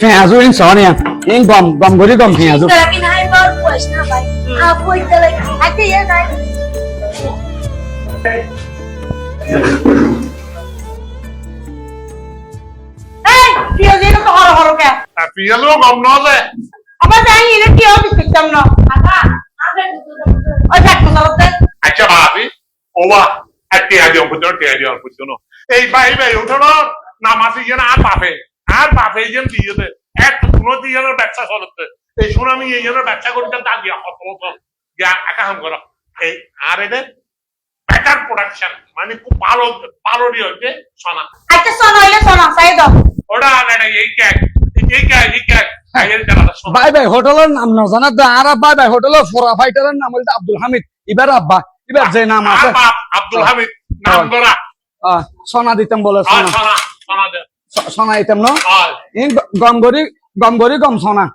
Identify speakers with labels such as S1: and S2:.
S1: পেঁয়াজু in Sonia in গম গরি গম পেঁয়াজু
S2: Karakin hai bor puas na bai. Apo italay. Ate yan ay. Hey, piyazi na to horo kya?
S3: পিয়ালো গম নলে
S2: Aba dahil ini piyo bisikam no. Aba, oy bak mo sa
S3: আচ্ছা ভাবি ওবা একটি আদিম পুজো এই ভাই উঠোনো নামাজি যেন আর বাপে যেন দিয়ে দে এক কোনো দিয়ে ব্যবসা চলতে এই শুনে আমি এই জন্য ব্যবসা করতে তা দিয়া হত একা হাম করো এই আর এদের বেটার প্রোডাকশন মানে খুব ভালোই হচ্ছে সোনা
S2: Ate sono ile sono sai do.
S3: ওটা না এই কেক এর জানা সোনা
S1: বাই বাই হোটেলের নাম না জানা দা আর বাই বাই হোটেলের ফোরা ফাইটারের নাম হল আব্দুল হামিদ এবার আব্বা এবার যে নাম
S3: আর
S1: আছে
S3: বাপ আব্দুল হামিদ নাম ধরা
S1: সোনা দিতাম বলে
S3: আর
S1: সোনা
S3: সোনা দে
S1: সোনা দিতাম না
S3: আর
S1: ইন গম গরি গম সোনা